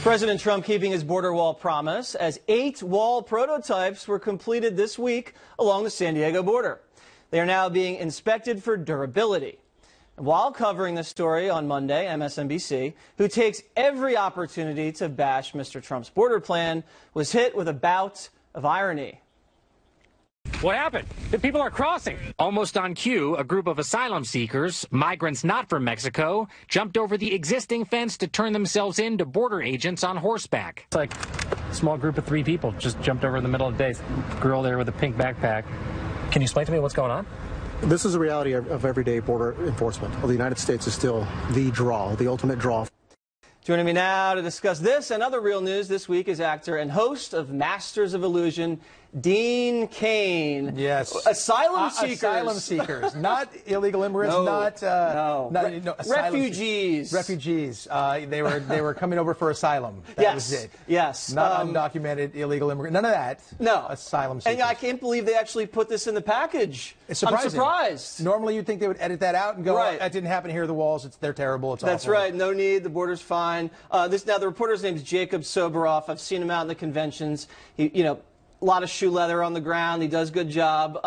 President Trump keeping his border wall promise as 8 wall prototypes were completed this week along the San Diego border. They are now being inspected for durability. While covering this story on Monday, MSNBC, who takes every opportunity to bash Mr. Trump's border plan, was hit with a bout of irony. What happened? The people are crossing. Almost on cue, a group of asylum seekers, migrants not from Mexico, jumped over the existing fence to turn themselves in to border agents on horseback. It's like a small group of 3 people just jumped over in the middle of the day. Girl there with a pink backpack. Can you explain to me what's going on? This is the reality of everyday border enforcement. The United States is still the draw, the ultimate draw. Joining me now to discuss this and other real news this week is actor and host of Masters of Illusion, Dean Cain. Yes. Asylum seekers. Asylum seekers, not illegal immigrants, No. refugees. Refugees. They were coming over for asylum. That was it. Yes. Not undocumented illegal immigrants. None of that. No. Asylum seekers. And I can't believe they actually put this in the package. It's surprising. I'm surprised. Normally you'd think they would edit that out and go, right. That didn't happen here. The walls, they're terrible. It's That's awful. right. No need. The border's fine. Now the reporter's name is Jacob Soboroff. I've seen him out in the conventions. A lot of shoe leather on the ground. He does a good job.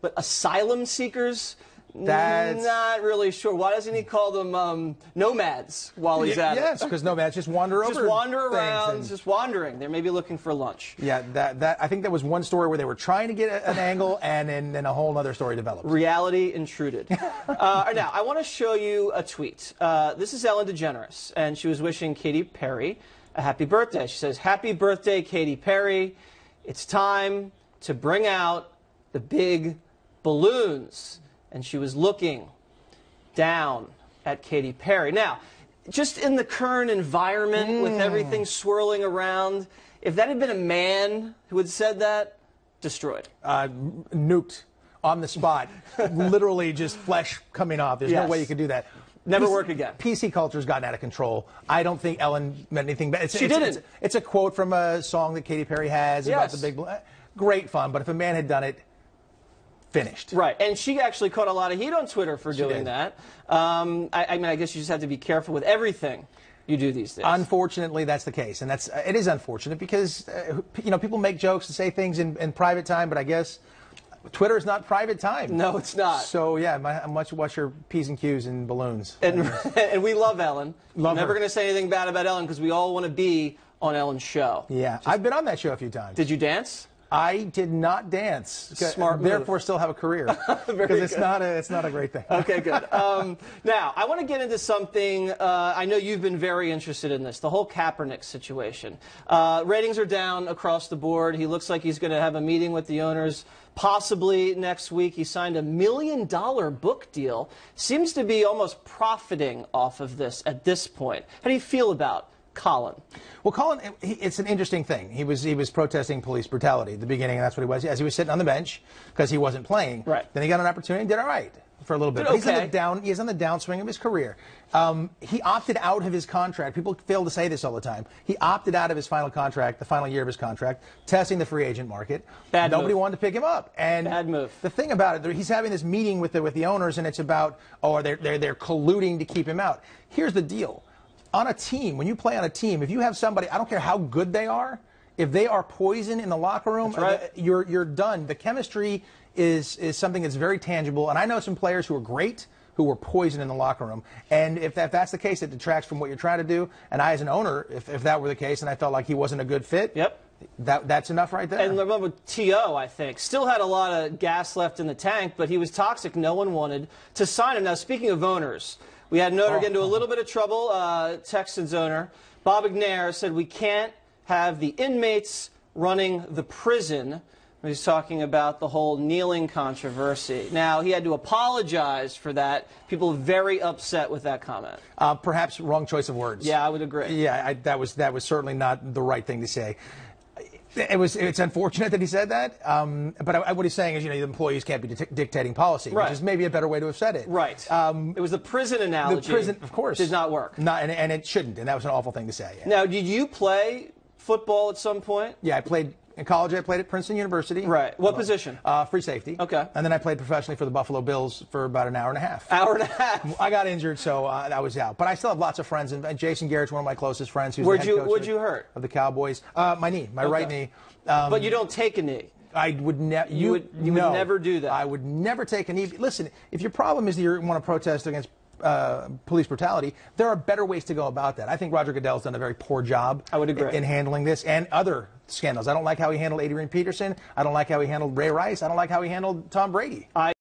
But asylum seekers, that's not really sure. Why doesn't he call them nomads while he's at it? Yes, because nomads just wander over. Just wander around, just wandering. They're maybe looking for lunch. Yeah, I think that was one story where they were trying to get an angle, and then a whole other story developed. Reality intruded. Now, I want to show you a tweet. This is Ellen DeGeneres, and she was wishing Katy Perry a happy birthday. She says, "Happy birthday, Katy Perry. It's time to bring out the big balloons." And she was looking down at Katy Perry. Now, just in the current environment with everything swirling around, if that had been a man who had said that, destroyed. Nuked on the spot. Literally just flesh coming off. There's no way you could do that. Never work again. PC culture's gotten out of control. I don't think Ellen meant anything bad. She didn't. It's a quote from a song that Katy Perry has about the big... Great fun, but if a man had done it, finished. Right, and she actually caught a lot of heat on Twitter for doing that. I guess you just have to be careful with everything you do these days. Unfortunately, that's the case, and it is unfortunate because people make jokes and say things in private time, but I guess Twitter is not private time. No, it's not. So yeah, watch your P's and Q's and balloons. And we love Ellen. Love Never her. going to say anything bad about Ellen because we all want to be on Ellen's show. Yeah, I've been on that show a few times. Did you dance? I did not dance. Smart move. Therefore, still have a career because it's not a great thing. Okay, good. Now, I want to get into something. I know you've been very interested in this, the whole Kaepernick situation. Ratings are down across the board. He looks like he's going to have a meeting with the owners possibly next week. He signed a $1 million book deal. Seems to be almost profiting off of this at this point. How do you feel about Colin? Well, Colin, it's an interesting thing. He was protesting police brutality at the beginning, and that's what he was. As he was sitting on the bench because he wasn't playing. Right. Then he got an opportunity and did all right for a little bit. Okay. He's on the downswing of his career. He opted out of his contract. People fail to say this all the time. He opted out of his final contract, the final year of his contract, testing the free agent market. Nobody wanted to pick him up. And bad move. The thing about it, he's having this meeting with the owners, and it's about, they're colluding to keep him out. Here's the deal. On a team, when you play on a team, if you have somebody, I don't care how good they are, if they are poison in the locker room, you're done. The chemistry is something that's very tangible, and I know some players who are great who were poison in the locker room, and if that's the case, it detracts from what you're trying to do. And I, as an owner, if that were the case, and I felt like he wasn't a good fit, that's enough right there. And remember, T.O., I think, still had a lot of gas left in the tank, but he was toxic. No one wanted to sign him. Now, speaking of owners, we had an owner get into a little bit of trouble. Texans owner Bob McNair said we can't have the inmates running the prison. He's talking about the whole kneeling controversy. Now, he had to apologize for that. People are very upset with that comment. Perhaps wrong choice of words. Yeah, I would agree. Yeah, that was certainly not the right thing to say. It's unfortunate that he said that, but what he's saying is, the employees can't be dictating policy, which is maybe a better way to have said it. Right. It was the prison analogy. The prison, of course, did not work. And it shouldn't, and that was an awful thing to say. Now, did you play football at some point? Yeah, I played In college, I played at Princeton University. Right. What position? Free safety. Okay. And then I played professionally for the Buffalo Bills for about an hour and a half. Hour and a half. I got injured, so I was out. But I still have lots of friends, and Jason Garrett's one of my closest friends. Who's Where'd the head coach you hurt? Of the Cowboys. My knee, my right knee. But you don't take a knee. I would never. You would never do that. I would never take a knee. Listen, if your problem is that you want to protest against police brutality, there are better ways to go about that. I think Roger Goodell's done a very poor job. I would agree. In handling this and other scandals. I don't like how he handled Adrian Peterson. I don't like how he handled Ray Rice. I don't like how he handled Tom Brady.